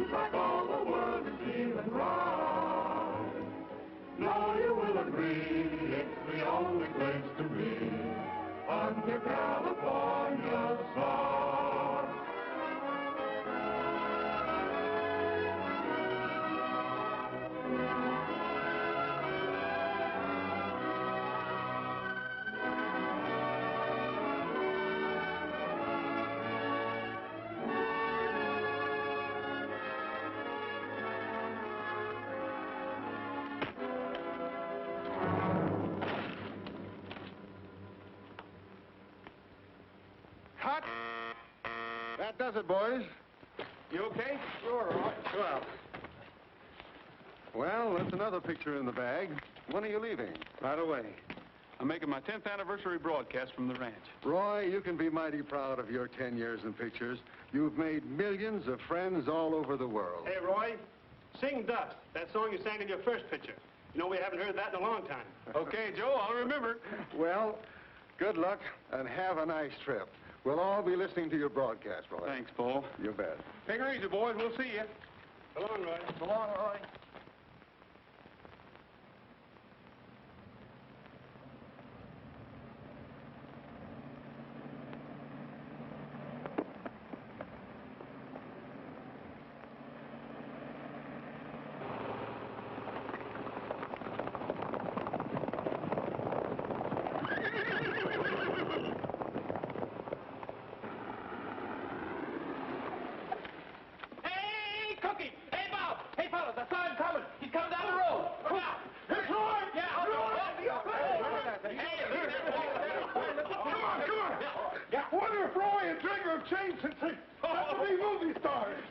seems like all the world is feeling right. Now you will agree, it's the only place to be under California's sun. Cut. That does it, boys. You okay? Sure, Roy. Well. Well, that's another picture in the bag. When are you leaving? Right away. I'm making my 10th anniversary broadcast from the ranch. Roy, you can be mighty proud of your 10 years in pictures. You've made millions of friends all over the world. Hey, Roy, sing Dust, that song you sang in your first picture. You know, we haven't heard that in a long time. Okay, Joe, I'll remember. Well, good luck and have a nice trip. We'll all be listening to your broadcast, Roy. Thanks, Paul. You bet. Take her easy, boys. We'll see you. So long, Roy. So long, Roy.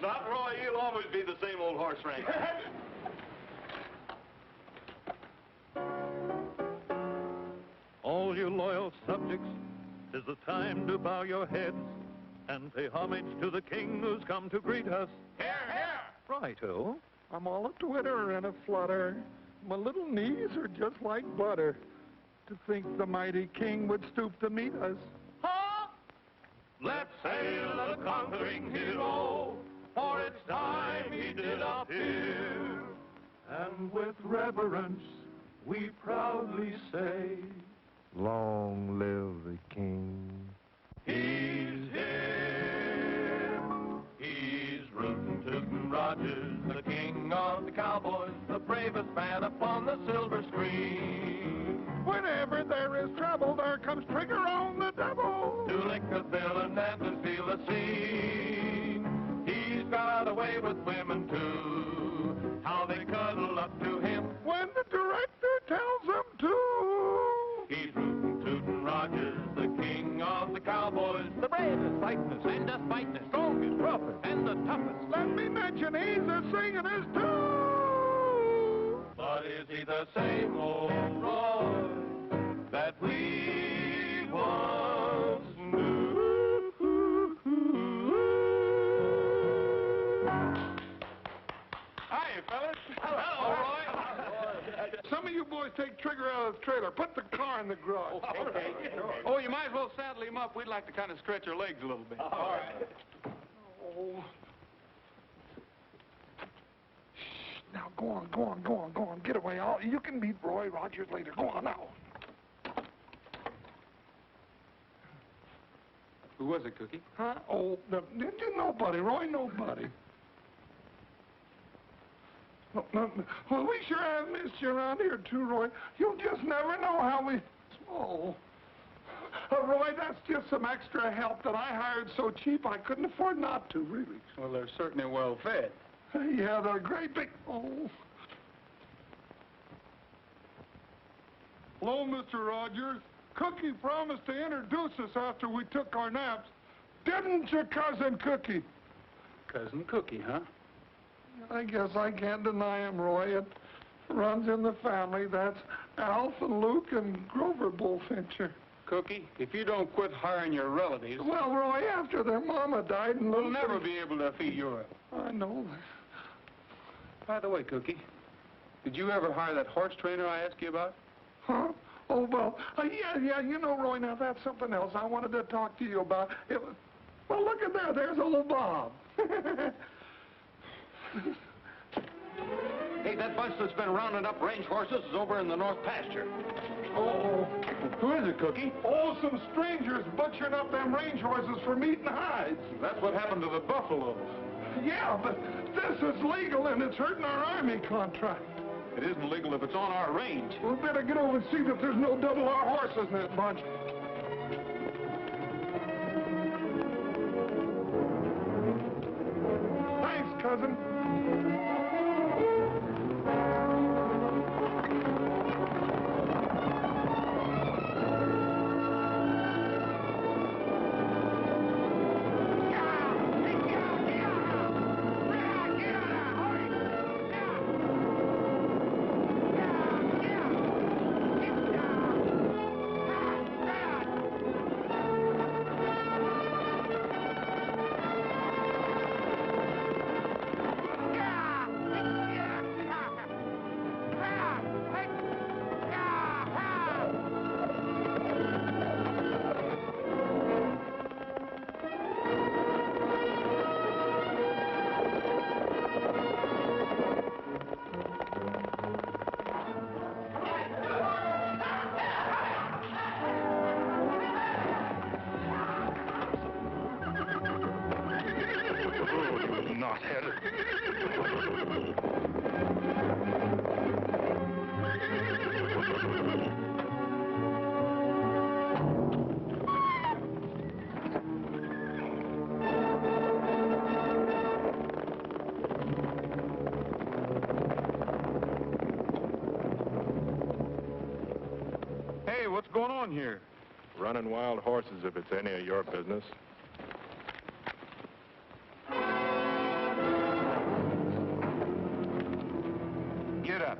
Not Roy, you'll always be the same old horse wrangler. All you loyal subjects, 'tis the time to bow your heads and pay homage to the king who's come to greet us. Here, here! Righto. I'm all a twitter and a flutter. My little knees are just like butter. To think the mighty king would stoop to meet us. Ha! Let's hail the conquering hero, for it's time he did appear. And with reverence, we proudly say, Long live the king. he's here. He's rootin' tootin' Rogers, the king of the cowboys, the bravest man upon the silver screen. Whenever there is trouble, there comes Trigger on the double. To lick the bill and dance and feel the scene. He's got a way with women, too, how they cuddle up to him When the director tells them to. He's rootin' tootin' Rogers, the king of the cowboys, the bravest, fightin'est, and fightin'est, strongest, roughest, and the toughest. Let me mention he's a singing'est too. But is he the same old Roy that we once knew? Hiya, fellas. Hello, Roy. Some of you boys take Trigger out of the trailer. Put the car in the garage. Okay. Oh, you might as well saddle him up. We'd like to kind of stretch our legs a little bit. All right. Oh. Shh, now go on. Get away. You can meet Roy Rogers later. Go on now. Who was it, Cookie? Huh? Oh, nobody, Roy, nobody. Well, we sure have missed you around here, too, Roy. You'll just never know how we... Oh. Roy, that's just some extra help that I hired so cheap I couldn't afford not to, really. Well, they're certainly well fed. Yeah, they're great big... Oh. Hello, Mr. Rogers. Cookie promised to introduce us after we took our naps. Didn't you, Cousin Cookie? Cousin Cookie, huh? I guess I can't deny him, Roy. It runs in the family. That's Alf and Luke and Grover Bullfincher. Cookie, if you don't quit hiring your relatives, Well, Roy, after their mama died and we'll Luke... never be able to feed Europe. I know. By the way, Cookie, did you ever hire that horse trainer I asked you about? Huh? Oh, well, yeah, you know, Roy, now that's something else I wanted to talk to you about. Well, look at there. There's old Bob. Hey, that bunch that's been rounding up range horses is over in the north pasture. Oh, Who is it, Cookie? oh, some strangers butchering up them range horses for meat and hides. That's what happened to the buffaloes. Yeah, but this is legal and it's hurting our army contract. It isn't legal if it's on our range. We better get over and see that there's no double R horses in that bunch. Thanks, cousin. Hey, what's going on here? Running wild horses if it's any of your business. Get up.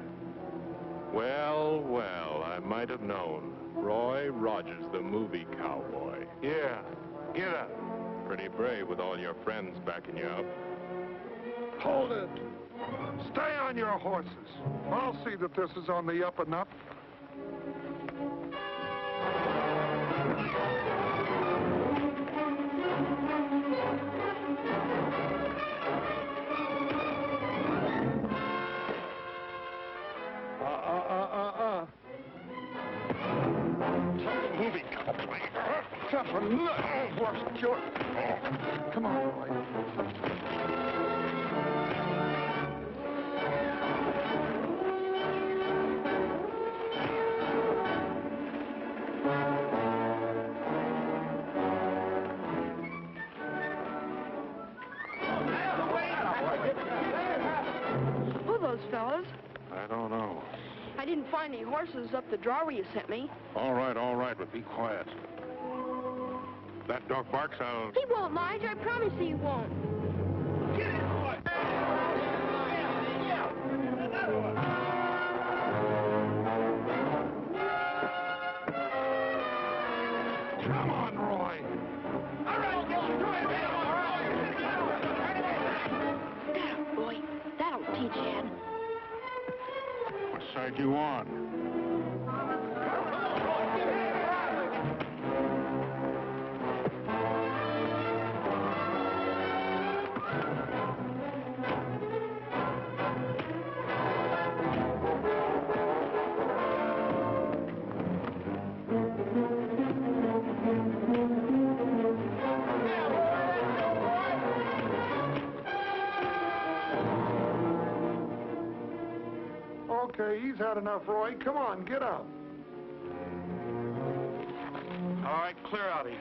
Well, well, I might have known. Roy Rogers, the movie cowboy. Yeah, get up. Pretty brave with all your friends backing you up. Hold it. Stay on your horses. I'll see that this is on the up and up. Movie cowboy. Tougher nut. What's your... Oh, come on, Roy. Who are those fellas? I don't know. I didn't find any horses up the draw you sent me. All right, but be quiet. That dog barks, I'll... He won't, Lige. I promise he won't. Come on, Roy. All right, boy, that'll teach Ed. What side you on? Okay, he's had enough, Roy. Come on, get up. All right, clear out of here.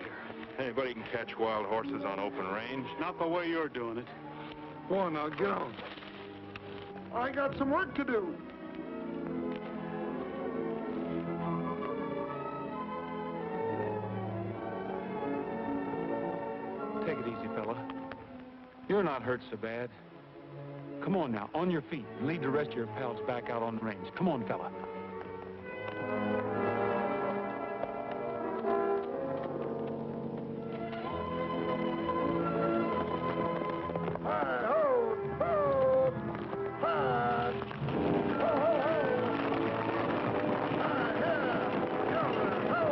Anybody can catch wild horses on open range. Not the way you're doing it. Go on now, get on. I got some work to do. Take it easy, fella. You're not hurt so bad. Come on now, on your feet, and lead the rest of your pals back out on the range. Come on, fella. Hi-ho, ho, hi, ho, ho, ho. Hi, yeah, yeah, ho.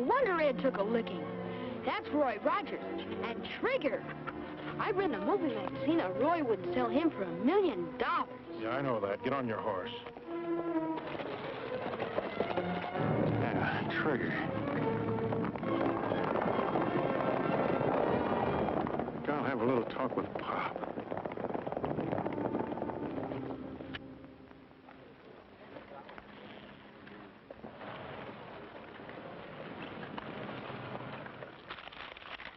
wonder Ed took a licking. That's Roy Rogers and Trigger. I read in a movie magazine that Roy would sell him for $1 million. Yeah, I know that. Get on your horse. Yeah, Trigger. I'll have a little talk with Pop.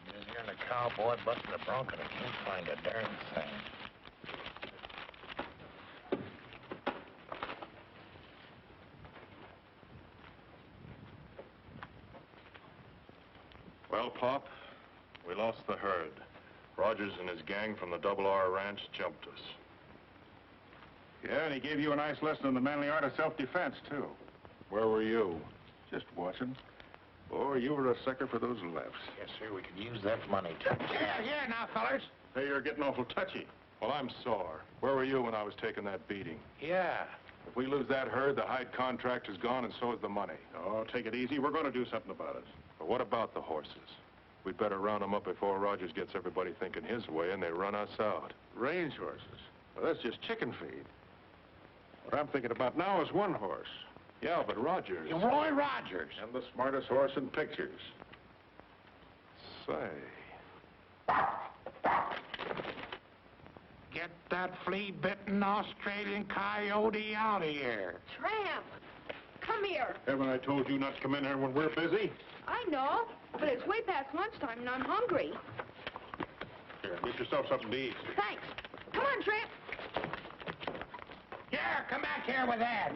Just hearing a cowboy busting a bronco and I can't find a darn thing. Well, Pop, we lost the herd. Rogers and his gang from the Double R Ranch jumped us. Yeah, and he gave you a nice lesson in the manly art of self-defense, too. Where were you? Just watching. Boy, you were a sucker for those lefts. Yes, sir, we could use that money, too. Here now, fellas. Hey, you're getting awful touchy. Well, I'm sore. Where were you when I was taking that beating? Yeah. If we lose that herd, the hide contract is gone, and so is the money. Oh, take it easy. We're going to do something about it. But what about the horses? We'd better round them up before Rogers gets everybody thinking his way and they run us out. Range horses. Well, that's just chicken feed. What I'm thinking about now is one horse. Yeah, but Rogers... Roy Rogers. And the smartest horse in pictures. Say... Get that flea-bitten Australian coyote out of here. Tramp, come here. Haven't I told you not to come in here when we're busy? I know, but it's way past lunchtime and I'm hungry. Here, get yourself something to eat. Thanks. Come on, Tramp. Yeah, come back here with that.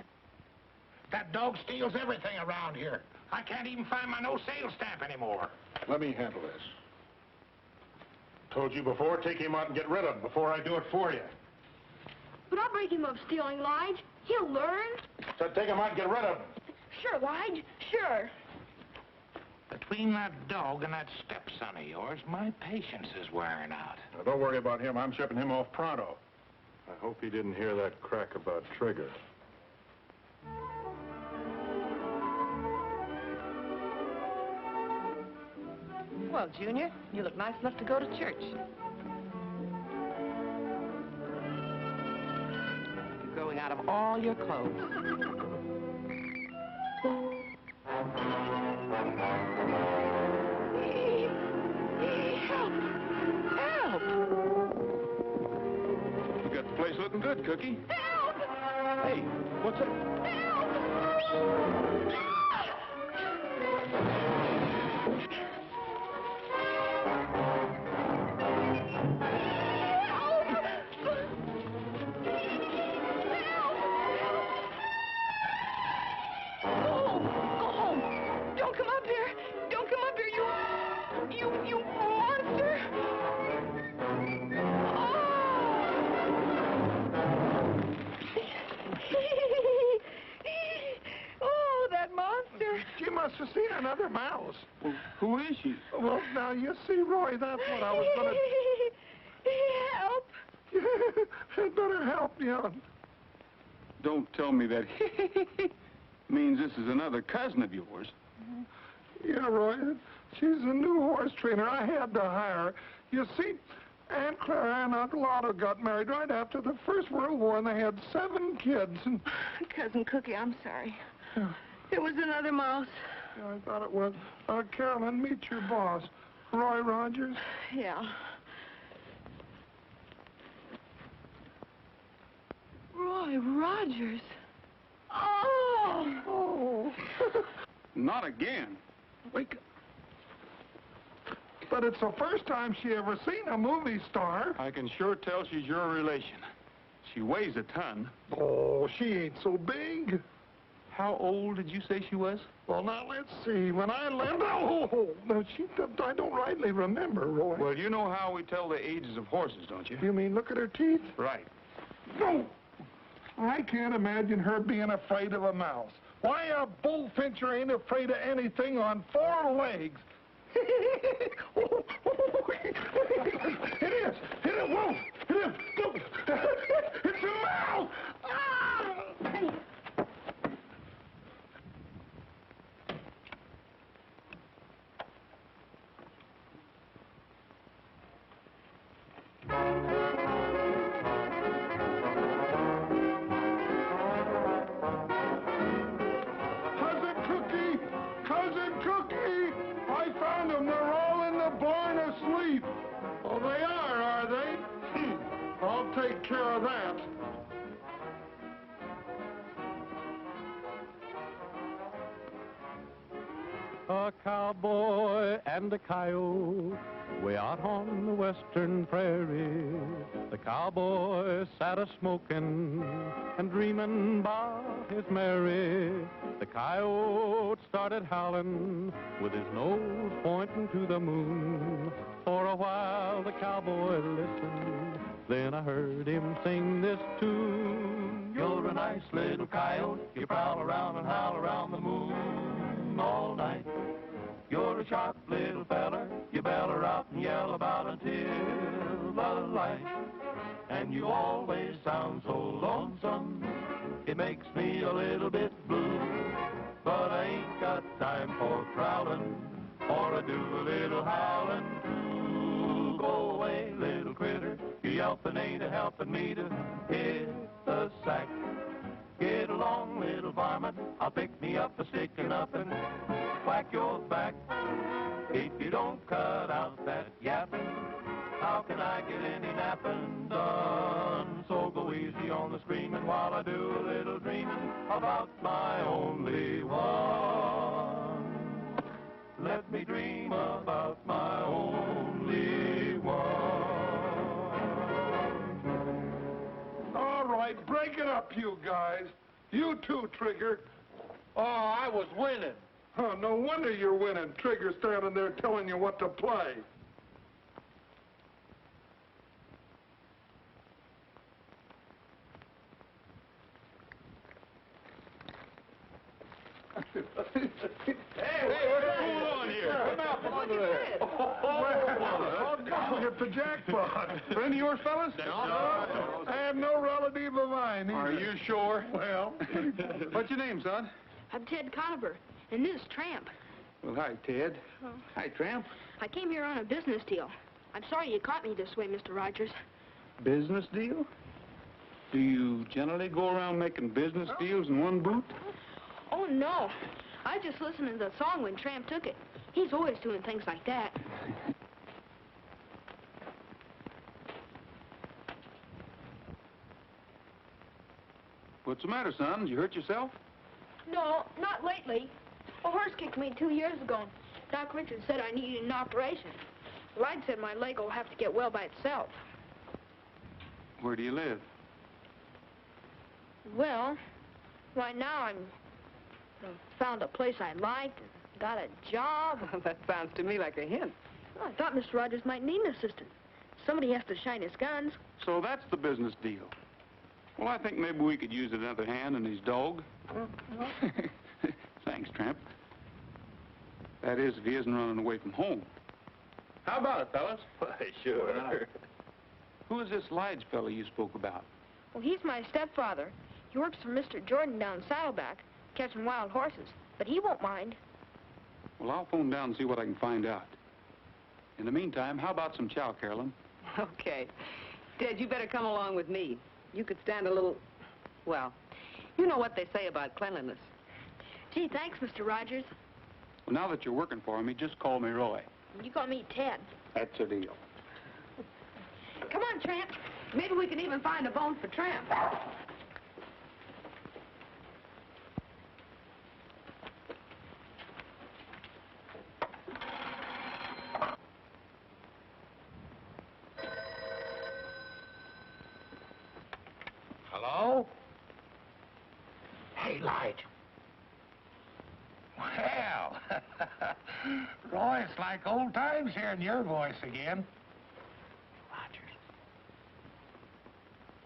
That dog steals everything around here. I can't even find my no sale stamp anymore. Let me handle this. Told you before, take him out and get rid of him before I do it for you. But I'll break him of stealing, Lige. He'll learn. So take him out and get rid of him. Sure, Lige, sure. Between that dog and that stepson of yours, my patience is wearing out. Now, don't worry about him. I'm shipping him off pronto. I hope he didn't hear that crack about Trigger. Well, Junior, you look nice enough to go to church. You're growing out of all your clothes. Help! You got the place looking good, Cookie. Help! Hey, what's up? You monster! Oh, that monster! She must have seen another mouse. Well, who is she? Well, now, you see, Roy, that's what I was going Help! to... I'd better help you. Don't tell me that means this is another cousin of yours. Yeah, Roy, she's a new horse trainer. I had to hire her. You see, Aunt Clara and Uncle Otto got married right after the First World War, and they had 7 kids. And Cousin Cookie, I'm sorry. Yeah. It was another mouse. Yeah, I thought it was. Carolyn, meet your boss, Roy Rogers. Yeah. Roy Rogers. Oh! Oh. Not again. Wake up. But it's the first time she ever seen a movie star. I can sure tell she's your relation. She weighs a ton. Oh, she ain't so big. How old did you say she was? Well, now, let's see. When I left... Oh, no, I don't rightly remember, Roy. Well, you know how we tell the ages of horses, don't you? You mean look at her teeth? Right. No! I can't imagine her being afraid of a mouse. Why, a bullfincher ain't afraid of anything on 4 legs. It is! It is! Whoa! It is! Look! It's a mouse! Ah! take care of that. A cowboy and a coyote way out on the western prairie. The cowboy sat a-smoking and dreaming about his Mary. The coyote started howling with his nose pointing to the moon. For a while the cowboy listened, then I heard him sing this tune. You're a nice little coyote, you prowl around and howl around the moon all night. You're a sharp little feller, you beller out and yell about until the light. And you always sound so lonesome, it makes me a little bit blue. But I ain't got time for prowling, or I do a little howling too. Go away, little critter, your yelping ain't a-helping me to hit the sack. Get along, little varmint, I'll pick me up a stick and up and whack your back. If you don't cut out that yapping, how can I get any napping done? So go easy on the screaming while I do a little dreaming about my only one. Let me dream about my only one. All right, break it up, you guys. You too, Trigger. Oh, I was winning. Huh, no wonder you're winning. Trigger standing there telling you what to play. Hey, what's going on here? Come on there. Well, hit the jackpot. Friend of yours, fellas? No. And no relative of mine either. Are you sure? Well, What's your name, son? I'm Ted Conover, and this is Tramp. Well, hi, Ted. Hi, Tramp. I came here on a business deal. I'm sorry you caught me this way, Mr. Rogers. Business deal? Do you generally go around making business deals in one boot? Oh, no. I just listened to the song when Tramp took it. He's always doing things like that. What's the matter, son? Did you hurt yourself? No, not lately. A horse kicked me 2 years ago. Doc Richards said I needed an operation. Light said my leg will have to get well by itself. Where do you live? Well, right now I'm found a place I liked, got a job. That sounds to me like a hint. Well, I thought Mr. Rogers might need an assistant. Somebody has to shine his guns. So that's the business deal. Well, I think maybe we could use another hand in his dog. Thanks, Tramp. That is, if he isn't running away from home. How about it, fellas? Why, sure. Who is this Lige fellow you spoke about? Well, he's my stepfather. He works for Mr. Jordan down Saddleback, catching wild horses. But he won't mind. Well, I'll phone down and see what I can find out. In the meantime, how about some chow, Carolyn? Okay. Ted, you better come along with me. You could stand a little, well, you know what they say about cleanliness. Gee, thanks, Mr. Rogers. Well, now that you're working for me, just call me Roy. You call me Ted. That's a deal. Come on, Tramp. Maybe we can even find a bone for Tramp. Hello? Hey, Lige. Well, Roy, it's like old times hearing your voice again. Rogers.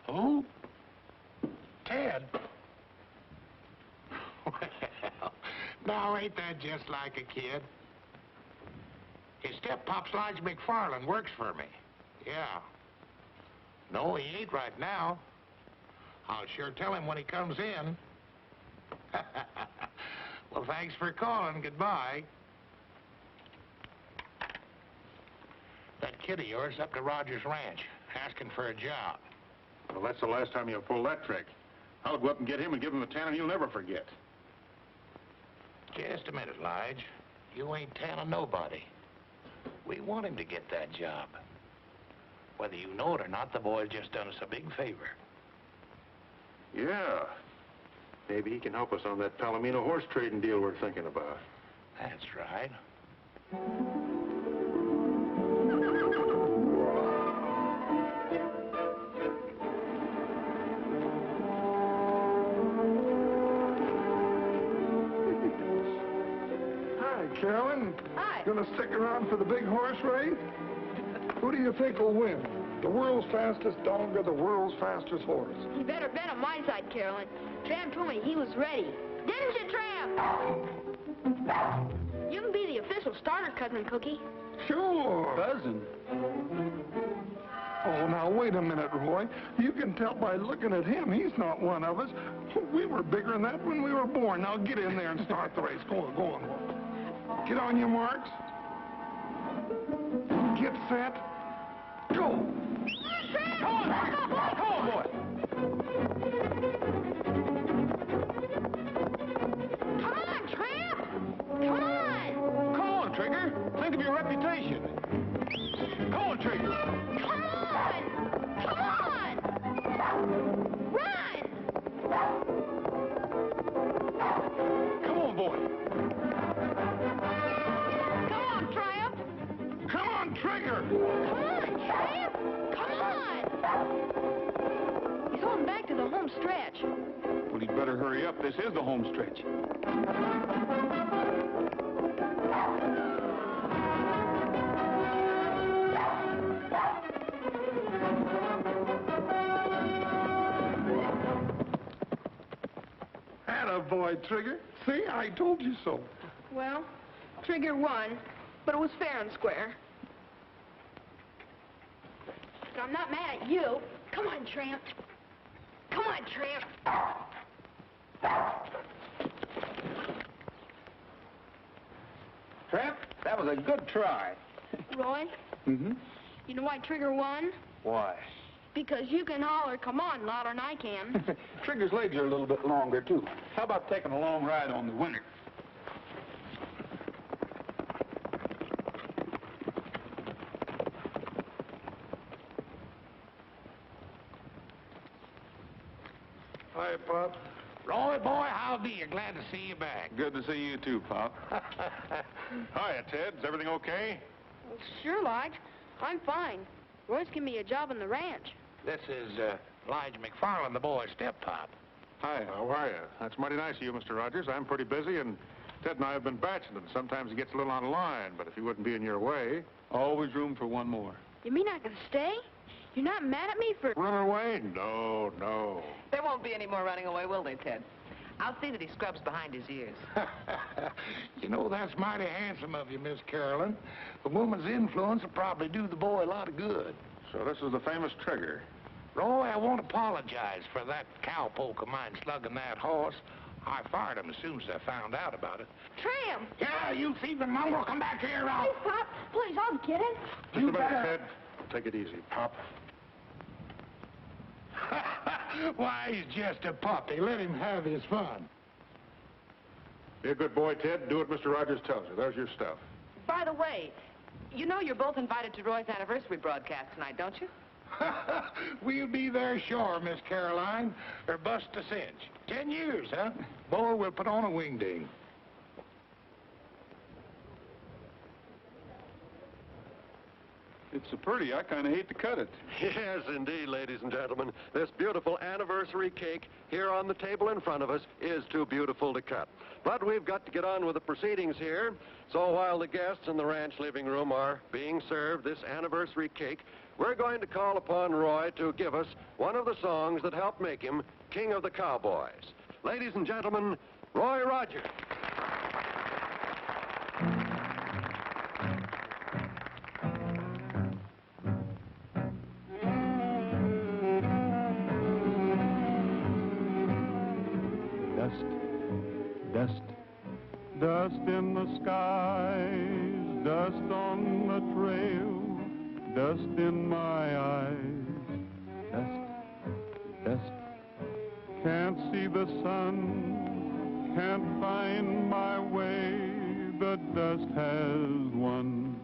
Who? Ted. Well, now ain't that just like a kid? His step-pop's Lige McFarland, works for me. Yeah. No, he ain't right now. I'll sure tell him when he comes in. Well, thanks for calling. Goodbye. That kid of yours up to Rogers Ranch, asking for a job. Well, that's the last time you'll pull that trick. I'll go up and get him and give him a tanning he'll never forget. Just a minute, Lige. You ain't telling nobody. We want him to get that job. Whether you know it or not, the boy's just done us a big favor. Yeah. Maybe he can help us on that Palomino horse trading deal we're thinking about. That's right. Hi, Carolyn. Hi. Gonna stick around for the big horse race? Who do you think will win? The world's fastest dog or the world's fastest horse? You better bet on my side, Carolyn. Tramp told me he was ready. Didn't you, Tramp? You can be the official starter, Cousin Cookie. Sure. Cousin? Oh, now, wait a minute, Roy. You can tell by looking at him, he's not one of us. We were bigger than that when we were born. Now, get in there and start the race. Go on, go on. Get on your marks. Get set. Go. Come on, boy. Come on, Tramp! Come on! Come on, Trigger. Think of your reputation. Come on, Trigger. Come on! Come on! Run! Come on, boy. Come on, Tramp! Come on, Trigger. Come on, Tramp! Come on! He's going back to the home stretch. Well, he'd better hurry up. This is the home stretch. Attaboy, Trigger. See, I told you so. Well, Trigger won, but it was fair and square. But I'm not mad at you. Come on, Tramp. Come on, Tramp. Tramp, that was a good try. Roy, Mm-hmm. you know why Trigger won? Why? Because you can holler, come on, louder than I can. Trigger's legs are a little bit longer, too. How about taking a long ride on the winner? Hi, Pop. Roy, boy, howdy. You glad to see you back. Good to see you, too, Pop. Hiya, Ted. Is everything okay? Well, sure, Lige. I'm fine. Roy's given me a job on the ranch. This is Elijah McFarland, the boy's step-pop. Hi, how are you? That's mighty nice of you, Mr. Rogers. I'm pretty busy, and Ted and I have been batching, and sometimes he gets a little on the line, but if he wouldn't be in your way, always room for one more. You mean I can stay? You're not mad at me for... Run away? No, no. There won't be any more running away, will they, Ted? I'll see that he scrubs behind his ears. You know, that's mighty handsome of you, Miss Carolyn. A woman's influence will probably do the boy a lot of good. So this is the famous Trigger. Roy, I won't apologize for that cowpoke of mine slugging that horse. I fired him as soon as I found out about it. Tramp! Yeah, you thieving mongrel, come back here. Please, Pop. Please, I'll get it. Just a minute, Ted. Take it easy, Pop. Why, he's just a puppy. Let him have his fun. Be a good boy, Ted. Do what Mr. Rogers tells you. There's your stuff. By the way, you know you're both invited to Roy's anniversary broadcast tonight, don't you? We'll be there sure, Miss Caroline, or bust a cinch. 10 years, huh? Boy, we'll put on a wingding. It's so pretty, I kind of hate to cut it. Yes, indeed, ladies and gentlemen. This beautiful anniversary cake here on the table in front of us is too beautiful to cut. But we've got to get on with the proceedings here. So while the guests in the ranch living room are being served this anniversary cake, we're going to call upon Roy to give us one of the songs that helped make him King of the Cowboys. Ladies and gentlemen, Roy Rogers. Dust, dust in the skies, dust on the trail, dust in my eyes, dust, can't see the sun, can't find my way, the dust has won,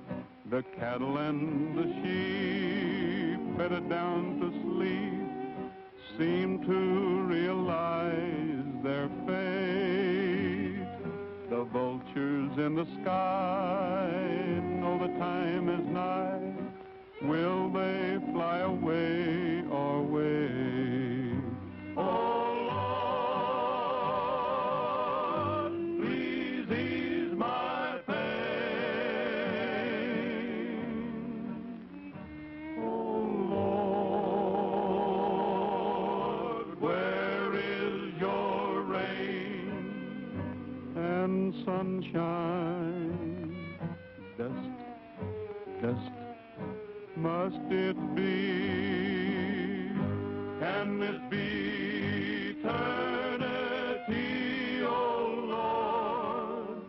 the cattle and the sheep bedded down to sleep, seem to realize their fate. The vultures in the sky know the time is nigh. Will they fly away or wait? Oh, Lord, please ease my pain. Oh, Lord, where is your rain and sunshine? Dust, dust, must it be? Can this be eternity, oh Lord?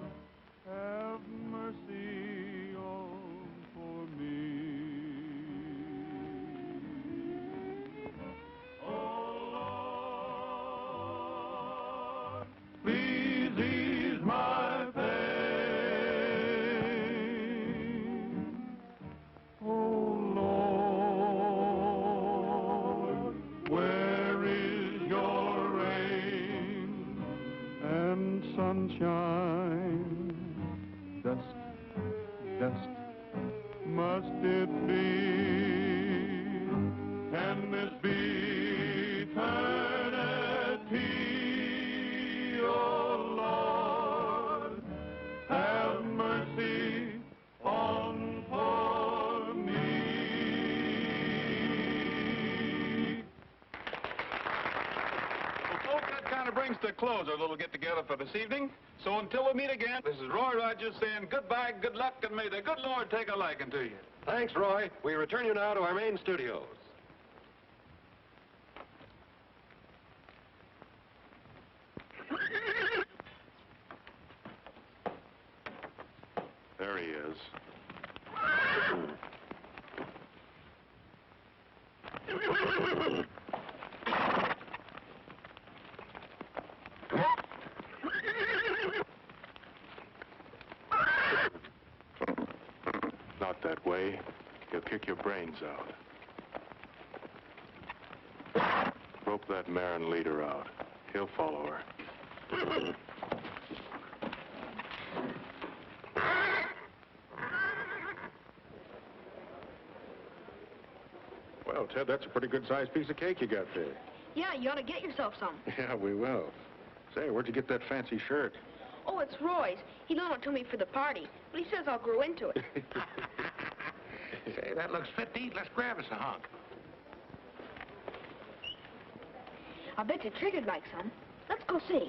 Have mercy on for me. Oh Lord, please ease my pain. Oh Lord, where is your rain and sunshine? Dust, dust, must it be? Can this be eternity, oh Lord? Have mercy on for me. Well, folks, that kind of brings to a close our little get-together for this evening. So until we meet again, this is Roy Rogers saying goodbye, good luck, and may the good Lord take a liking to you. Thanks, Roy. We return you now to our main studios. There he is. Not that way. He'll kick your brains out. Rope that mare and lead her out. He'll follow her. Well, Ted, that's a pretty good-sized piece of cake you got there. Yeah, you ought to get yourself some. Yeah, we will. Say, where'd you get that fancy shirt? Oh, it's Roy's. He loaned it to me for the party, but he says I'll grow into it. Say, that looks fit to eat. Let's grab us a hunk. I bet you Trigger'd like some. Let's go see.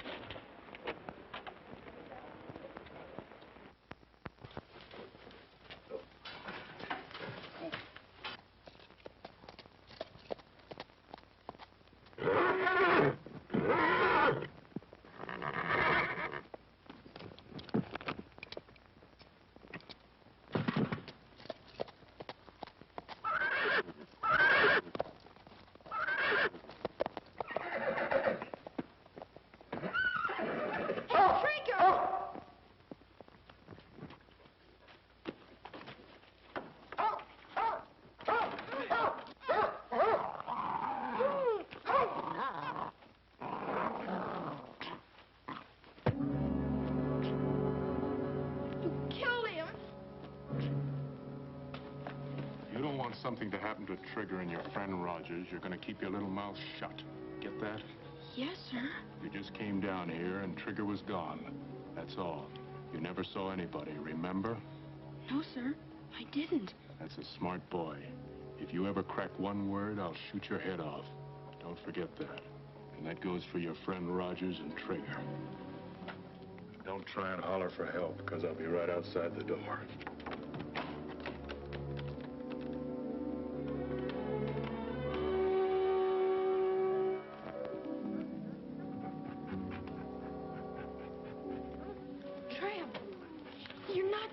Something to happen to Trigger and your friend Rogers, you're going to keep your little mouth shut. Get that? Yes, sir. You just came down here and Trigger was gone. That's all. You never saw anybody, remember? No, sir. I didn't. That's a smart boy. If you ever crack one word, I'll shoot your head off. Don't forget that. And that goes for your friend Rogers and Trigger. Don't try and holler for help, because I'll be right outside the door.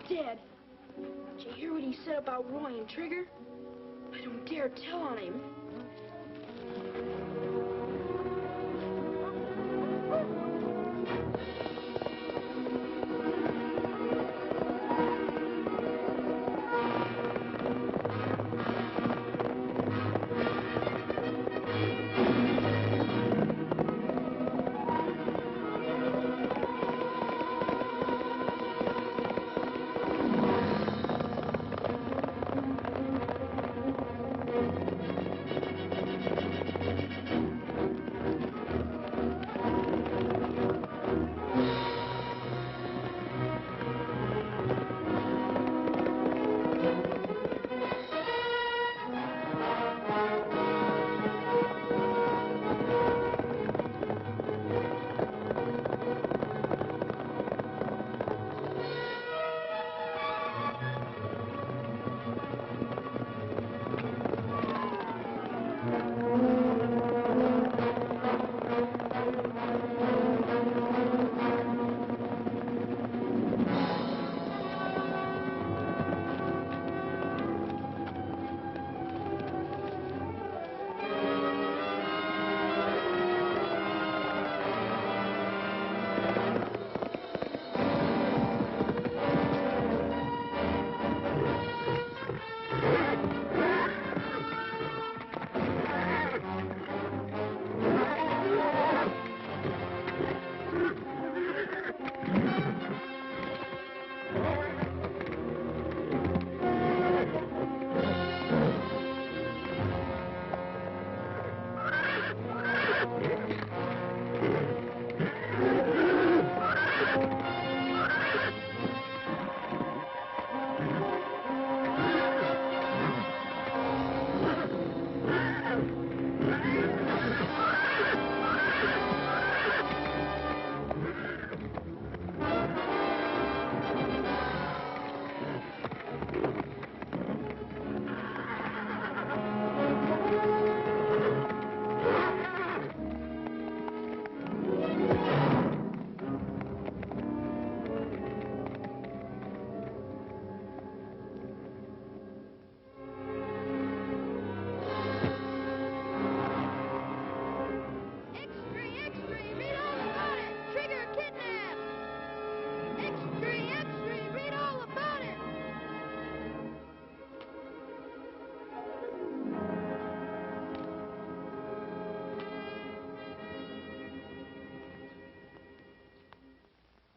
Dad, did you hear what he said about Roy and Trigger? I don't dare tell on him.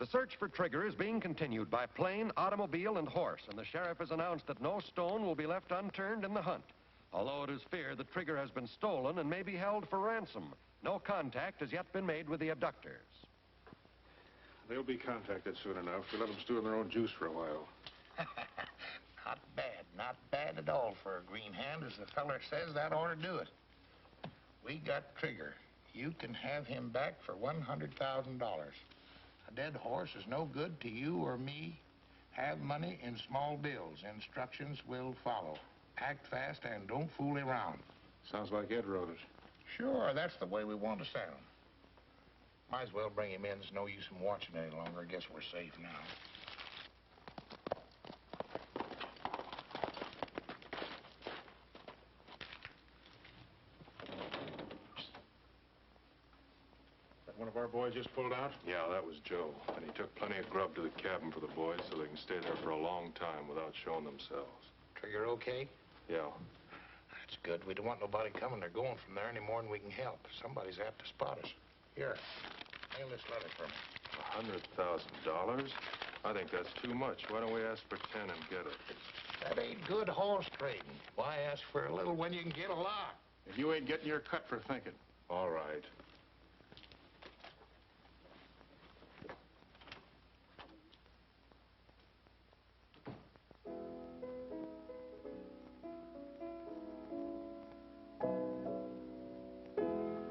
The search for Trigger is being continued by plane, automobile, and horse, and the sheriff has announced that no stone will be left unturned in the hunt. Although it is feared that Trigger has been stolen and may be held for ransom, no contact has yet been made with the abductors. They'll be contacted soon enough. We'll let them stew in their own juice for a while. Not bad at all for a green hand. As the feller says, that ought to do it. We got Trigger. You can have him back for $100,000. A dead horse is no good to you or me. Have money in small bills. Instructions will follow. Act fast and don't fool around. Sounds like Ed wrote it. Sure, that's the way we want to sound. Might as well bring him in. There's no use in watching any longer. I guess we're safe now. One of our boys just pulled out? Yeah, that was Joe. And he took plenty of grub to the cabin for the boys so they can stay there for a long time without showing themselves. Trigger okay? Yeah. That's good. We don't want nobody coming or going from there any more than we can help. Somebody's apt to spot us. Here, mail this letter for me. $100,000? I think that's too much. Why don't we ask for 10 and get it? That ain't good horse trading. Why ask for a little when you can get a lot? If you ain't getting your cut for thinking. All right.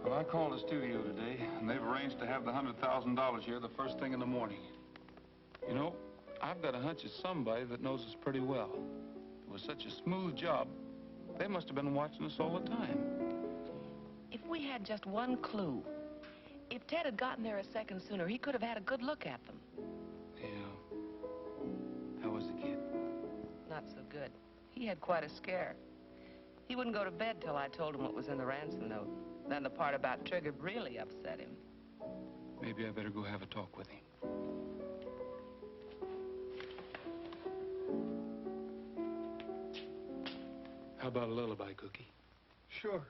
Well, I called the studio today, and they've arranged to have the $100,000 here the first thing in the morning. You know, I've got a hunch it's somebody that knows us pretty well. It was such a smooth job, they must have been watching us all the time. If we had just one clue, if Ted had gotten there a second sooner, he could have had a good look at them. Yeah. How was the kid? Not so good. He had quite a scare. He wouldn't go to bed till I told him what was in the ransom note. Then the part about Trigger really upset him. Maybe I better go have a talk with him. How about a lullaby, Cookie? Sure.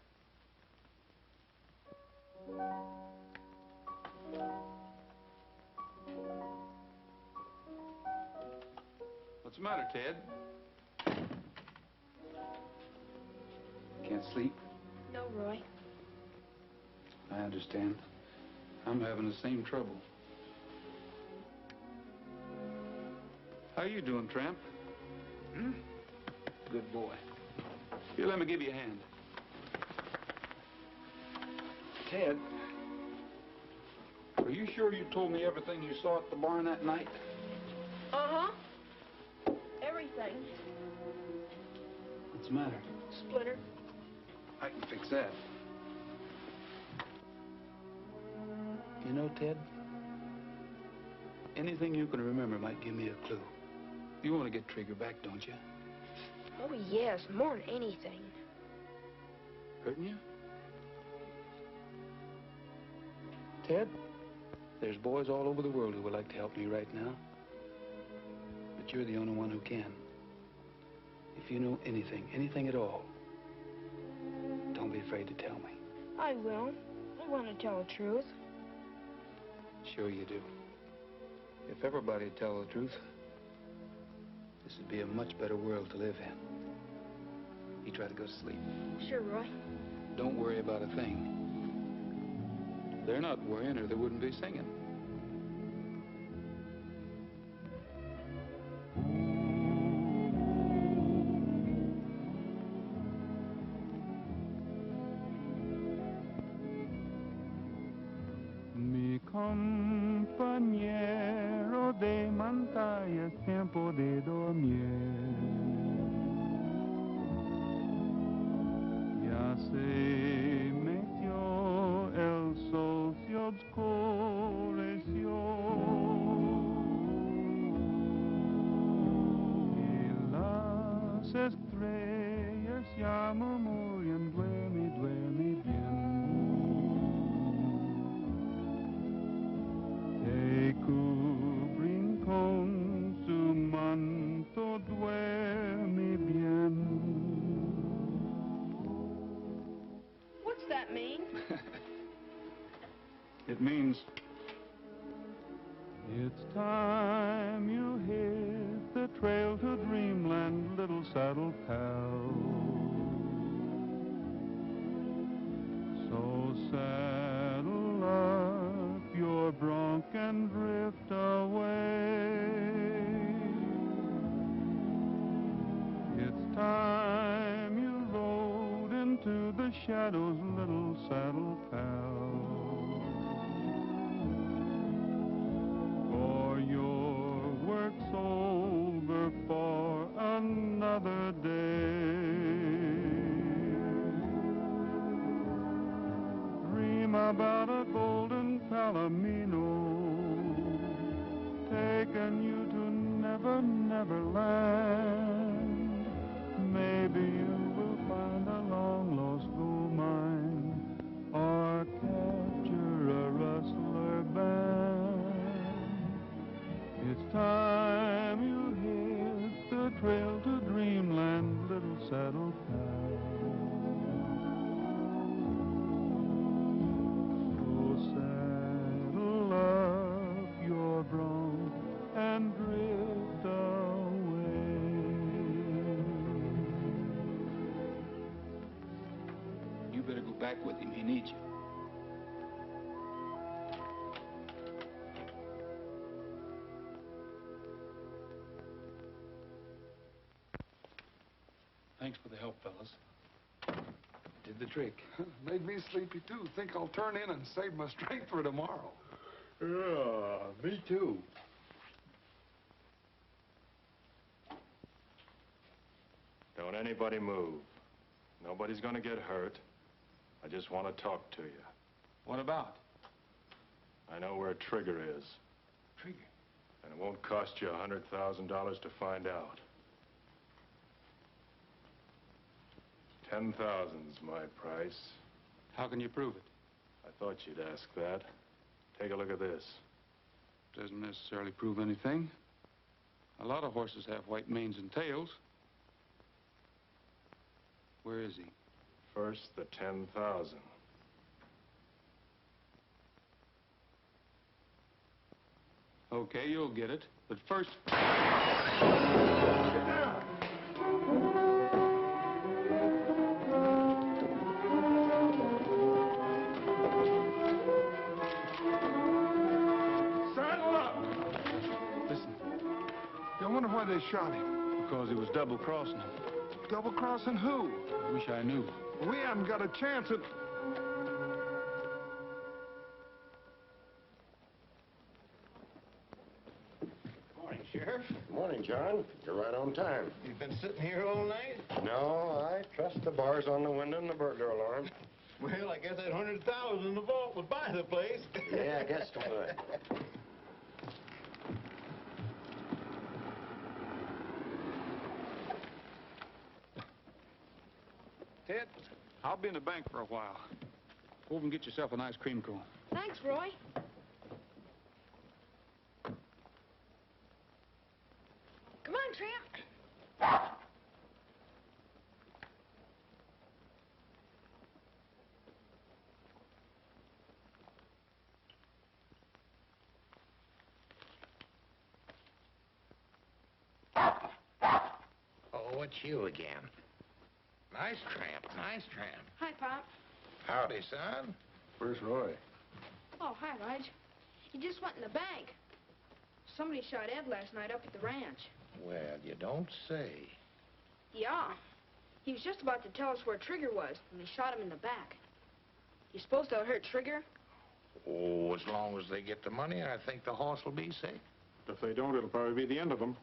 What's the matter, Ted? Can't sleep? No, Roy. I understand. I'm having the same trouble. How you doing, Tramp? Good boy. Here, let me give you a hand. Ted, are you sure you told me everything you saw at the barn that night? Uh-huh. Everything. What's the matter? Splinter. I can fix that. You know, Ted, anything you can remember might give me a clue. You want to get Trigger back, don't you? Oh, yes, more than anything. Hurting you? Ted, there's boys all over the world who would like to help me right now. But you're the only one who can. If you know anything, anything at all, don't be afraid to tell me. I will. I want to tell the truth. Sure you do. If everybody would tell the truth, this would be a much better world to live in. You try to go to sleep. Sure, Roy. Don't worry about a thing. They're not worrying or they wouldn't be singing. Mi compañero de montaña es tiempo de dormir. Ya se metió el sol, se oscureció. Y las estrellas ya murmuran, duerme, duerme bien. Te cubren con su manto, duerme bien. What's that mean? It means It It's time you hit the trail to dreamland, little saddle pal. So saddle up your bronc and drift away. It's time you rode into the shadows, little saddle pal. For your work's over for another day. Dream about a golden palomino, taking you to Never, Never Land. Maybe you will find a long-lost gold mine or capture a rustler band. It's time you hit the trail to dreamland, little saddle pal. So saddle up your bronc and drift away. You better go back with him. He needs you. Thanks for the help, fellas. Did the trick. Made me sleepy, too. Think I'll turn in and save my strength for tomorrow. Yeah, me too. Don't anybody move. Nobody's gonna get hurt. I just want to talk to you. What about? I know where Trigger is. Trigger? And it won't cost you $100,000 to find out. 10,000's my price. How can you prove it? I thought you'd ask that. Take a look at this. Doesn't necessarily prove anything. A lot of horses have white manes and tails. Where is he? First, the 10,000. Okay, you'll get it. But first... Saddle up! Listen, I wonder why they shot him. because he was double-crossing him. Double-crossing who? Wish I knew. We haven't got a chance at... Morning, Sheriff. Morning, John. You're right on time. You've been sitting here all night? No, I trust the bars on the window and the burglar alarm. Well, I guess that 100,000 in the vault would buy the place. Yeah, I guess it would. Ted, I'll be in the bank for a while. Go over and get yourself an ice cream cone. Thanks, Roy. Come on, Tramp. Oh, it's you again. Nice tramp, nice tramp. Hi, Pop. Howdy, son. Where's Roy? Oh, hi, Lige. He just went in the bank. Somebody shot Ed last night up at the ranch. Well, you don't say. Yeah. He was just about to tell us where Trigger was when they shot him in the back. You suppose they'll hurt Trigger? Oh, as long as they get the money, I think the horse will be safe. If they don't, it'll probably be the end of them.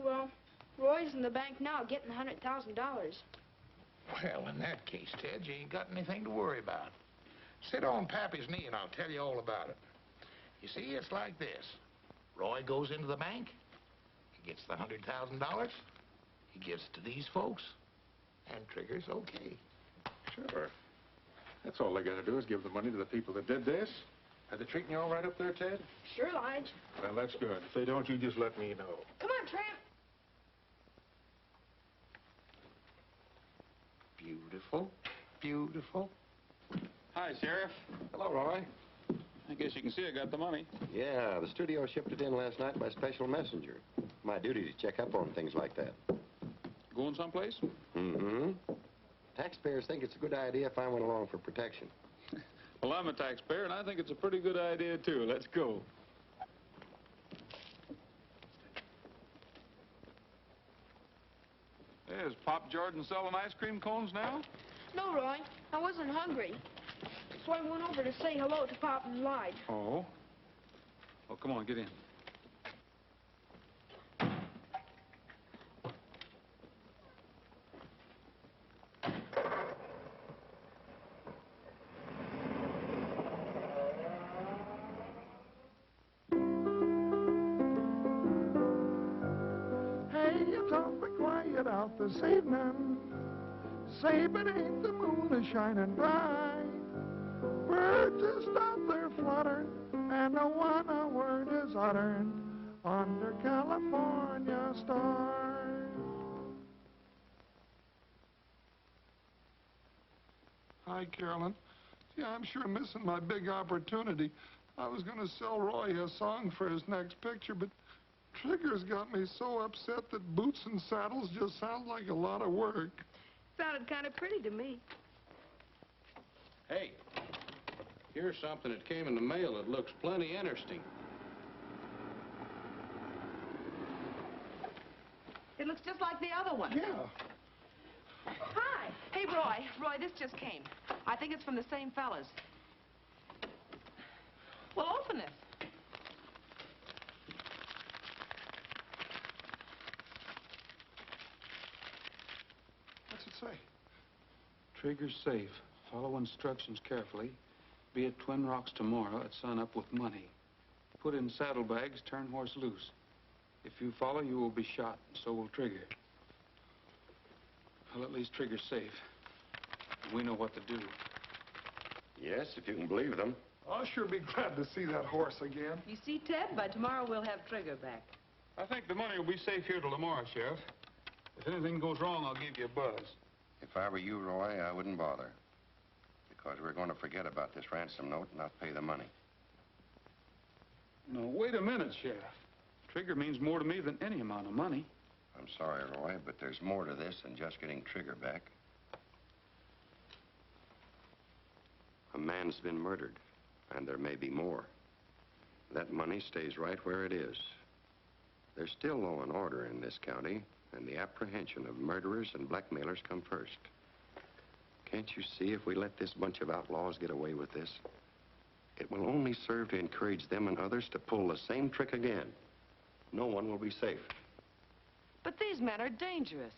Well, Roy's in the bank now getting $100,000. Well, in that case, Ted, you ain't got anything to worry about. Sit on Pappy's knee and I'll tell you all about it. You see, it's like this. Roy goes into the bank. He gets the $100,000. He gives it to these folks. And Trigger's okay. Sure. That's all they gotta do is give the money to the people that did this. Are they treating you all right up there, Ted? Sure, Lige. Well, that's good. If they don't, you just let me know. Come on, Tramp. Beautiful, beautiful. Hi, Sheriff. Hello, Roy. I guess you can see I got the money. Yeah, the studio shipped it in last night by special messenger. My duty to check up on things like that. Going someplace? Mm-hmm. Taxpayers think it's a good idea if I went along for protection. Well, I'm a taxpayer, and I think it's a pretty good idea, too. Let's go. Is Pop Jordan selling ice cream cones now? No, Roy. I wasn't hungry. So I went over to say hello to Pop and Lige. Oh? Well, come on, get in. Hey, it's awfully quiet out this evening. Say, but ain't the moon is shining bright? Birds just out there fluttering, and no one a word is uttered under California stars. Hi, Carolyn. Yeah, I'm sure missing my big opportunity. I was going to sell Roy a song for his next picture, but Trigger's got me so upset that boots and saddles just sound like a lot of work. Sounded kind of pretty to me. Hey, here's something that came in the mail that looks plenty interesting. It looks just like the other one. Yeah. Hi. Hey, Roy. Roy, this just came. I think it's from the same fellas. Well, open it. What's it say? Trigger's safe. Follow instructions carefully. Be at Twin Rocks tomorrow at sunup with money. Put in saddlebags, turn horse loose. If you follow, you will be shot, and so will Trigger. Well, at least Trigger's safe. We know what to do. Yes, if you can believe them. I'll sure be glad to see that horse again. You see, Ted, by tomorrow we'll have Trigger back. I think the money will be safe here till tomorrow, Sheriff. If anything goes wrong, I'll give you a buzz. If I were you, Roy, I wouldn't bother. Because we're going to forget about this ransom note and not pay the money. No, wait a minute, Sheriff. Trigger means more to me than any amount of money. I'm sorry, Roy, but there's more to this than just getting Trigger back. A man's been murdered, and there may be more. That money stays right where it is. There's still law and order in this county, and the apprehension of murderers and blackmailers come first. Can't you see if we let this bunch of outlaws get away with this, it will only serve to encourage them and others to pull the same trick again. No one will be safe. But these men are dangerous.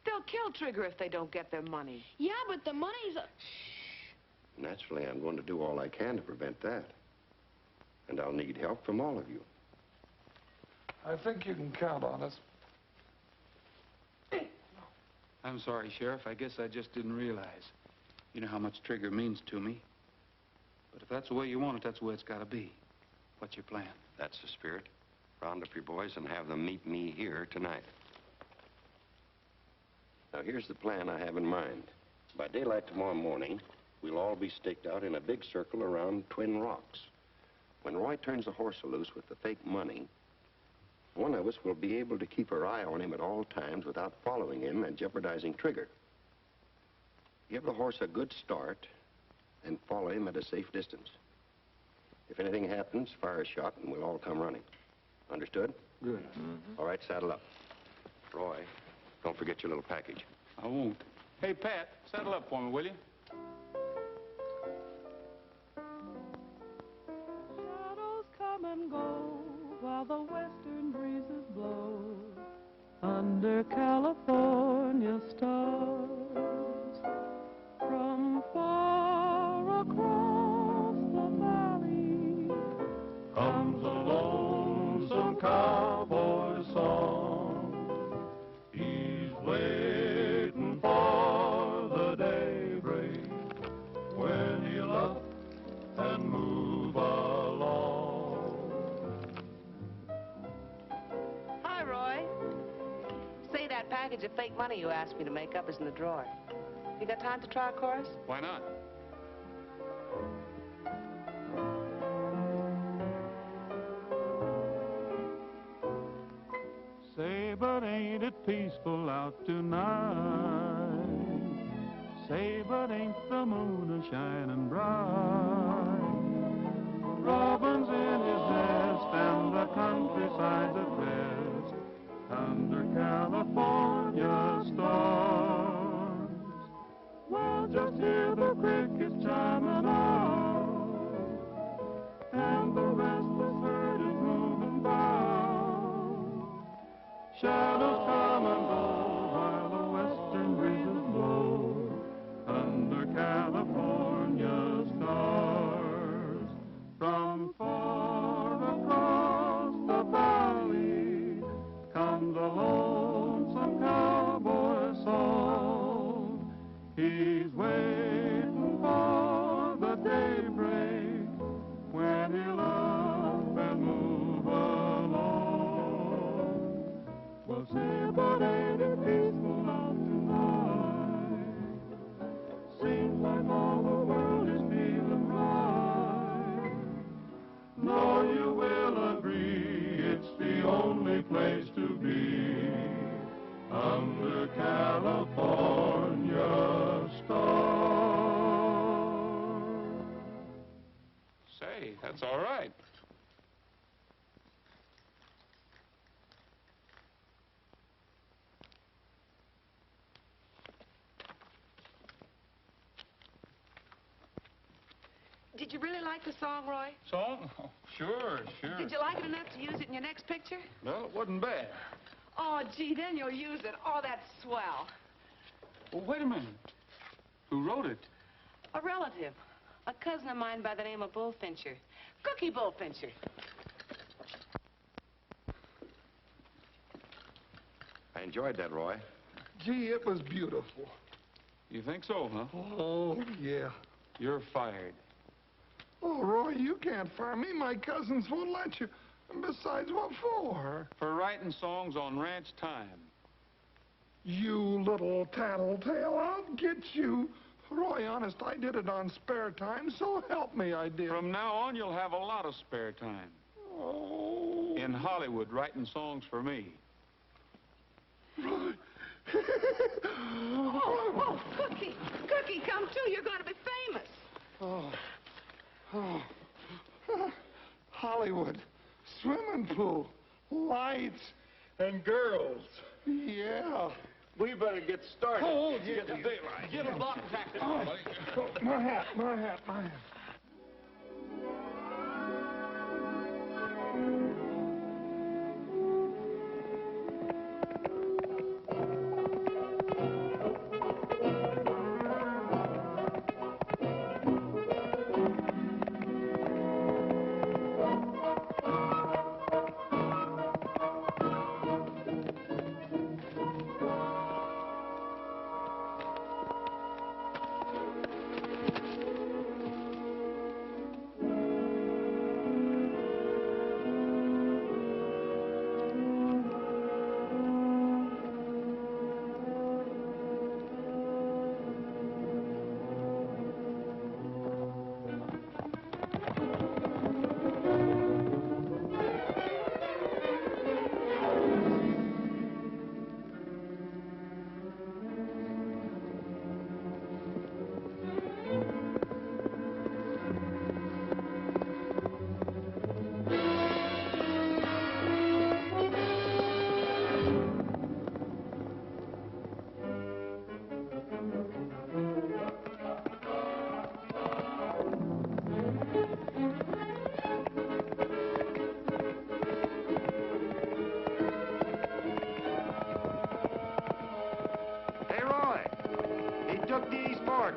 They'll kill Trigger if they don't get their money. Yeah, but the money's... Naturally, I'm going to do all I can to prevent that. And I'll need help from all of you. I think you can count on us. I'm sorry, Sheriff. I guess I just didn't realize. You know how much Trigger means to me. But if that's the way you want it, that's the way it's got to be. What's your plan? That's the spirit. Round up your boys and have them meet me here tonight. Now, here's the plan I have in mind. By daylight tomorrow morning, we'll all be staked out in a big circle around Twin Rocks. When Roy turns the horse loose with the fake money, one of us will be able to keep our eye on him at all times without following him and jeopardizing Trigger. Give the horse a good start and follow him at a safe distance. If anything happens, fire a shot and we'll all come running. Understood? Good. All right, saddle up. Roy, don't forget your little package. I won't. Hey, Pat, saddle up for me, will you? Shadows come and go while the western breezes blow under California stars. From far across the valley comes a lonesome cowboy song. He's waiting for the daybreak when he'll up and move along. Hi, Roy. Say, that package of fake money you asked me to make up is in the drawer. You got time to try a chorus? Why not? out tonight. Say, but ain't the moon a-shining bright? Robin's in his nest and the countryside's at best under California stars. Well, just hear the crickets chiming out, and the restless herd is moving by. Shadows come and go while the western breezes blow under California stars. From far across the valley comes a lonesome cowboy song. He's waiting for the daybreak when he'll up and move along. Well, say, but ain't it peaceful out tonight? Seems like all the world is feeling right. No, you will agree it's the only place to be under California stars. Say, that's all right. Did you really like the song, Roy? Song? Oh, sure. Did you like it enough to use it in your next picture? Well, it wasn't bad. Oh, gee, then you'll use it. Oh, that's swell. Well, wait a minute. Who wrote it? A relative. A cousin of mine by the name of Bullfincher. Cookie Bullfincher. I enjoyed that, Roy. Gee, it was beautiful. You think so, huh? Oh, yeah. You're fired. Oh, Roy, you can't fire me. My cousins won't let you. And besides, what for? For writing songs on ranch time. You little tattletale, I'll get you. Roy, honest, I did it on spare time, so help me, I did. From now on, you'll have a lot of spare time. Oh. In Hollywood, writing songs for me. Roy. Oh, Cookie. Cookie, come true. You're going to be famous. Oh. Hollywood. Swimming pool. Lights. And girls. Yeah. We better get started. Oh, yeah. Get the daylight. Get a block taxi. Oh, my hat.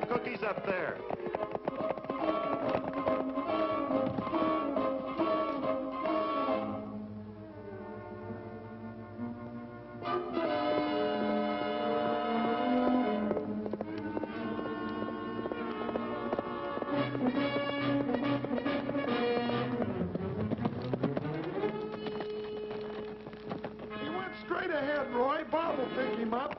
Cookies up there. He went straight ahead, Roy. Bob will pick him up.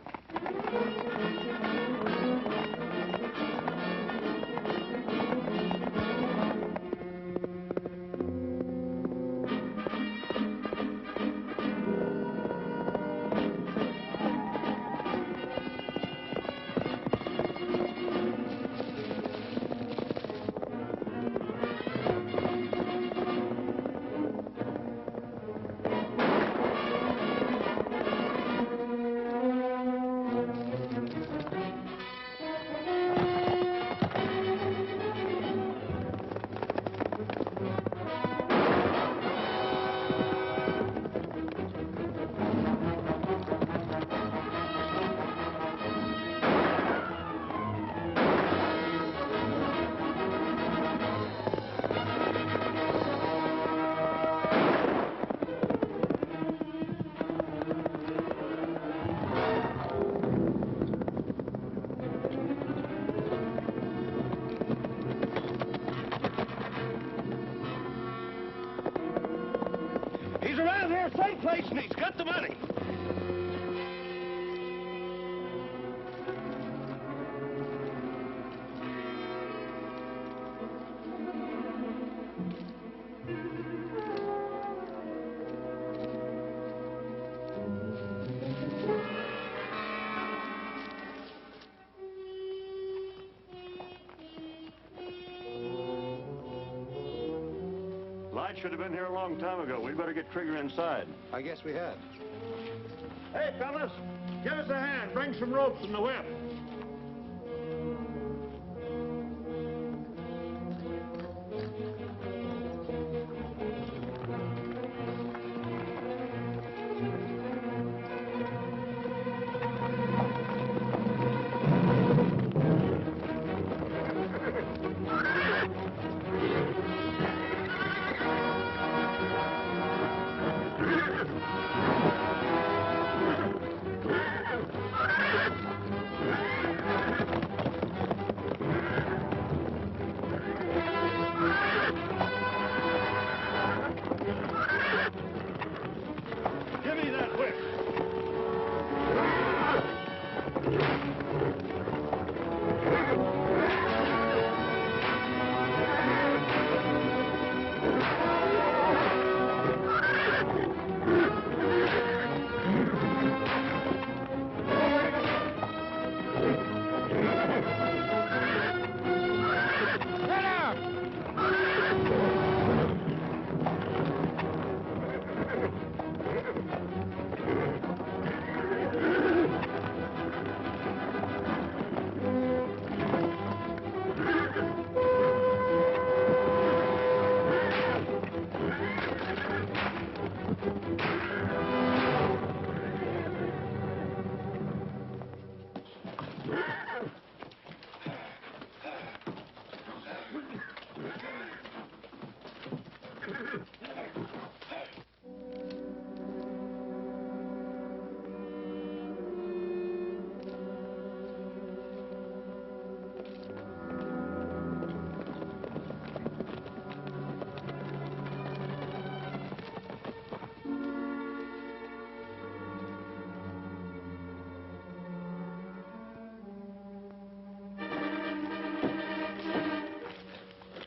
Same place, and he's got the money. Light should have been here a long time ago. We'd better get Trigger inside. I guess we had. Hey, fellas, give us a hand. Bring some ropes and the whip. Give me that whip.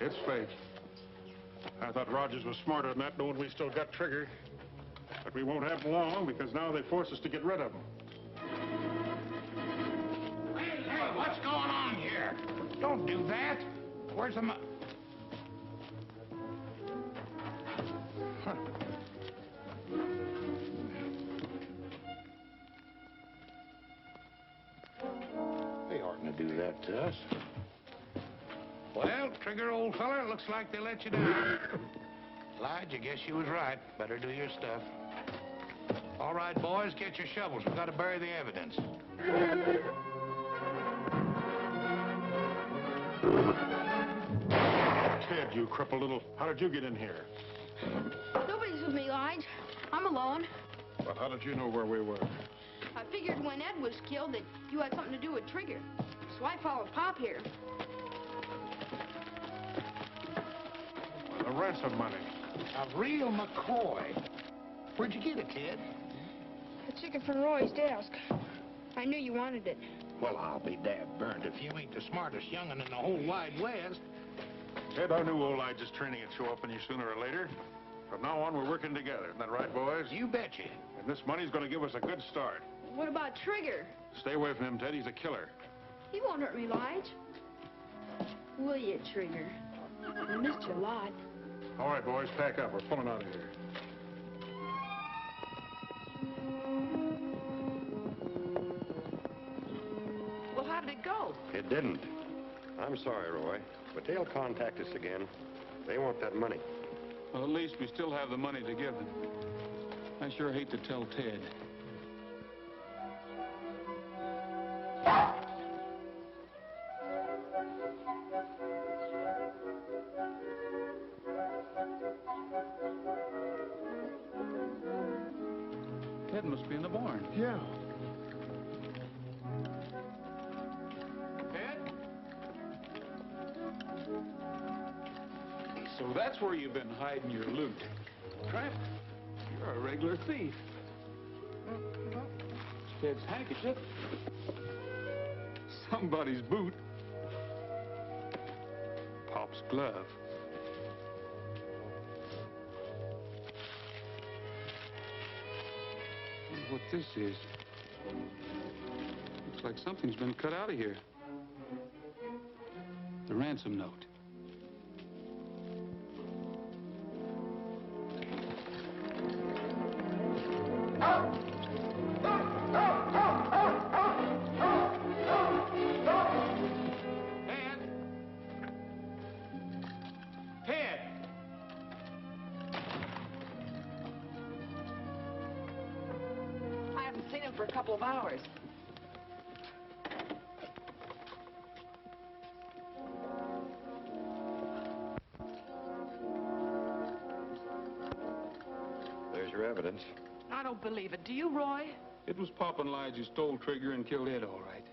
It's fate. I thought Rogers was smarter than that, knowing we still got Trigger. But we won't have him long, because now they force us to get rid of him. Hey, what's going on here? Don't do that. Where's the They oughtn't to do that to us. Well, Trigger, old feller, looks like they let you down. Lige, I guess you was right. Better do your stuff. All right, boys, get your shovels. We've got to bury the evidence. Ted, you crippled little... How did you get in here? Nobody's with me, Lige. I'm alone. Well, how did you know where we were? I figured when Ed was killed that you had something to do with Trigger. So I followed Pop here. The ransom money. A real McCoy. Where'd you get it, Ted? The chicken from Roy's desk. I knew you wanted it. Well, I'll be dad burned if you ain't the smartest young'un in the whole wide West. Ted, I knew old Lige's training would show up in you sooner or later. From now on, we're working together. Isn't that right, boys? You betcha. And this money's going to give us a good start. What about Trigger? Stay away from him, Ted. He's a killer. He won't hurt me, Lige. Will you, Trigger? I missed you a lot. All right, boys, pack up. We're pulling out of here. Well, how did it go? It didn't. I'm sorry, Roy, but they'll contact us again. They want that money. Well, at least we still have the money to give them. I sure hate to tell Ted. Ted must be in the barn. Yeah. Ted? So that's where you've been hiding your loot. Tramp. You're a regular thief. Ted's handkerchief. Somebody's boot. Pop's glove. Wonder what this is. Looks like something's been cut out of here. The ransom note. For a couple of hours. There's your evidence. I don't believe it. Do you, Roy? It was Pop and Lige who stole Trigger and killed Ed, all right.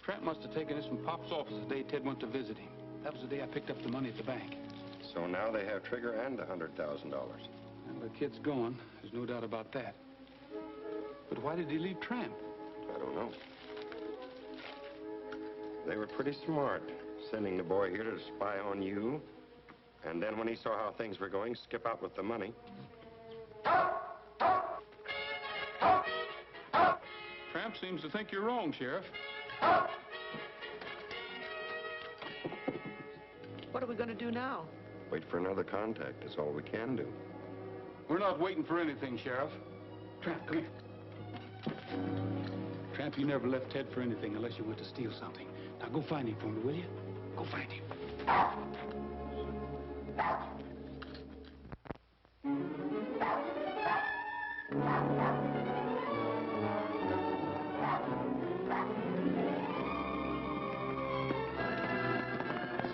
Tramp must have taken this from Pop's office the day Ted went to visit him. That was the day I picked up the money at the bank. So now they have Trigger and the $100,000. And the kid's gone. There's no doubt about that. But why did he leave Tramp? I don't know. They were pretty smart, sending the boy here to spy on you. And then when he saw how things were going, skip out with the money. Tramp seems to think you're wrong, Sheriff. What are we going to do now? Wait for another contact. That's all we can do. We're not waiting for anything, Sheriff. Tramp, come here. Tramp, you never left Ted for anything unless you went to steal something. Now go find him for me, will you? Go find him.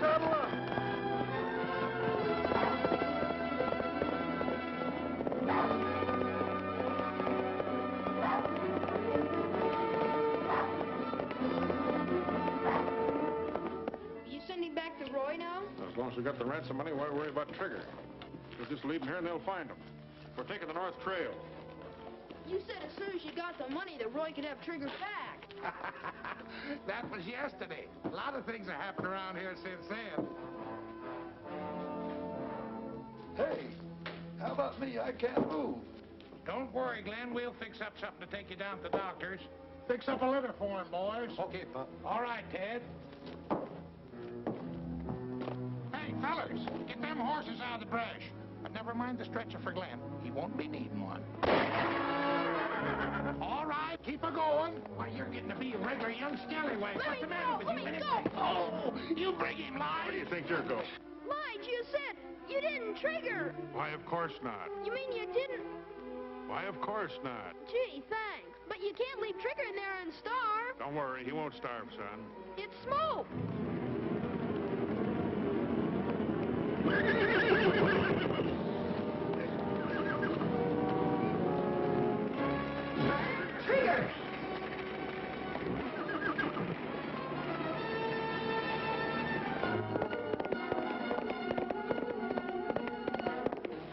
Saddle up! Roy now? As long as we got the ransom money, why worry about Trigger? We'll just leave him here and they'll find him. We're taking the North Trail. You said as soon as you got the money that Roy could have Trigger back. That was yesterday. A lot of things have happened around here since then. Hey, how about me? I can't move. Don't worry, Glenn. We'll fix up something to take you down to the doctor's. Fix up a litter for him, boys. Okay, Pop. All right, Ted. Hey, fellas, get them horses out of the brush. But never mind the stretcher for Glenn. He won't be needing one. All right, keep her going. Why, you're getting to be a regular young scallywag. What's the matter with you? Oh, you bring him, Lige. Where do you think you're going? Lige, you said you didn't Trigger. Why, of course not. You mean you didn't? Why, of course not. Gee, thanks. But you can't leave Trigger in there and starve. Don't worry, he won't starve, son. It's smoke. Trigger!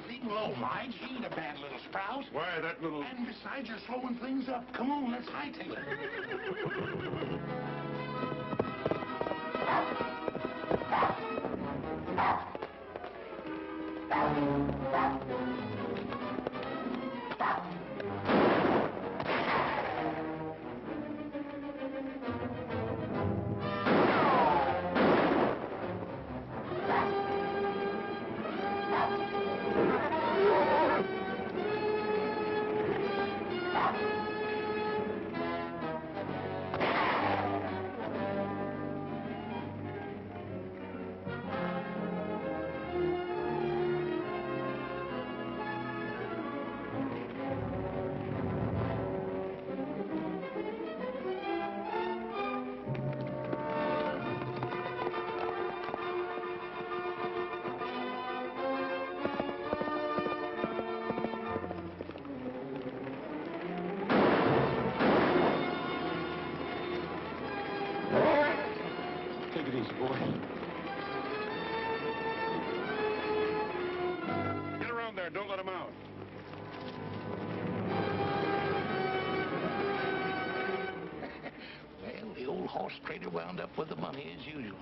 Leave him alone, Lige. He ain't a bad little sprout. Why, that little... And besides, you're slowing things up. Come on, let's hightail it. Take it easy, boy. Get around there. Don't let him out. Horse trader wound up with the money as usual.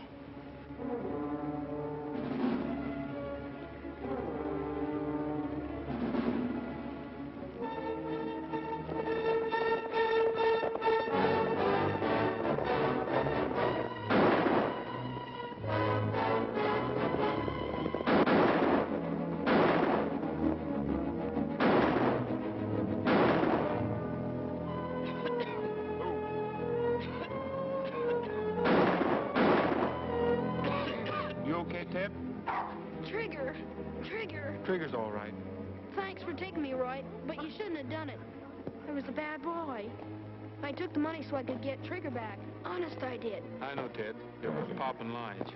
Trigger's all right. Thanks for taking me, Roy, but you shouldn't have done it. I was a bad boy. I took the money so I could get Trigger back. Honest, I did. I know, Ted. It was Pop and Lige.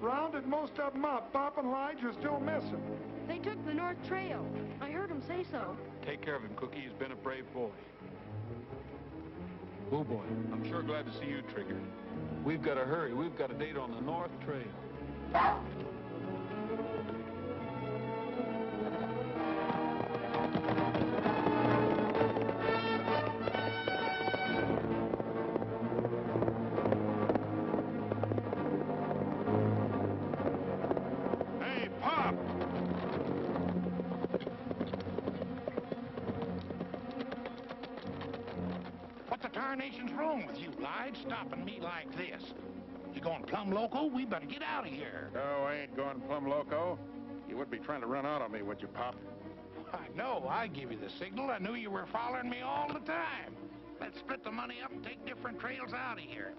Rounded most of them up. Pop and Lige are still missing. They took the North Trail. I heard them say so. Take care of him, Cookie. He's been a brave boy. Oh, boy. I'm sure glad to see you, Trigger. We've got to hurry. We've got a date on the North Trail. Nation's wrong with you, Lige, stopping me like this? You going plumb loco? We better get out of here. No, I ain't going plumb loco. You would be trying to run out on me, would you, Pop? I know. I give you the signal. I knew you were following me all the time. Let's split the money up and take different trails out of here.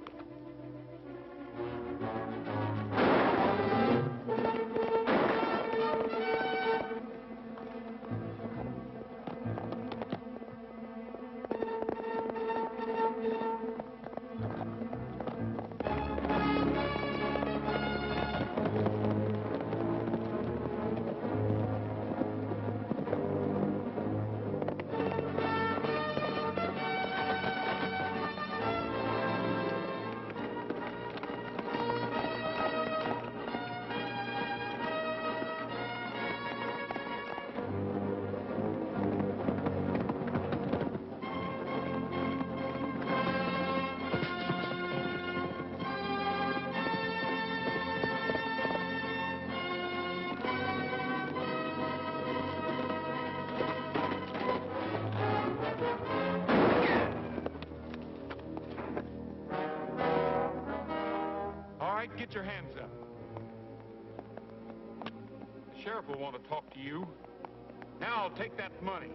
Get your hands up. The sheriff will want to talk to you. Now I'll take that money.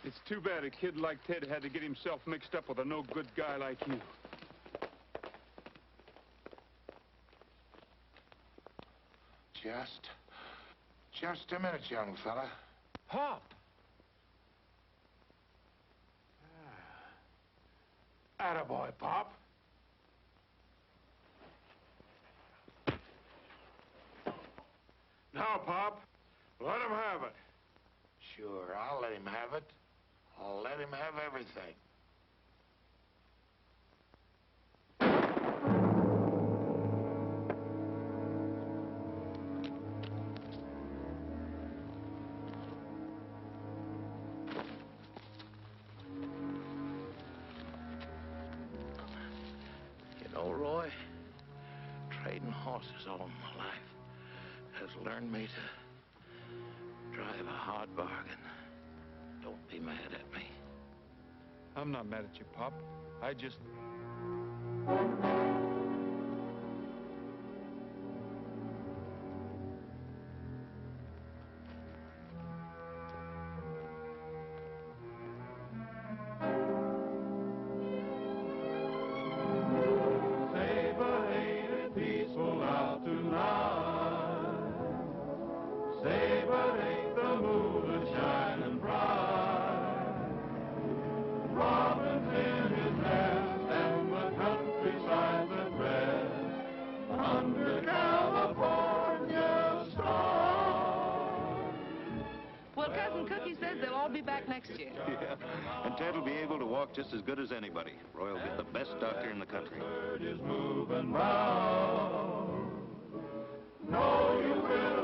It's too bad a kid like Ted had to get himself mixed up with a no-good guy like you. Just a minute, young fella. Pop! Attaboy, Pop. Now, Pop, let him have it. Sure, I'll let him have it. I'll let him have everything. You know, Roy, trading horses all my life has learned me to drive a hard bargain. Don't be mad at me. I'm not mad at you, Pop. I just... Peaceful out tonight. Say, but ain't the moon a-shining bright? Robin's in his nest and the countryside's at rest under California stars. Well, Cousin Cookie says they'll all be back next year. Yeah, and Ted will be able to walk just as good as anybody. Roy will get the best doctor in the country. Is moving round. No, you will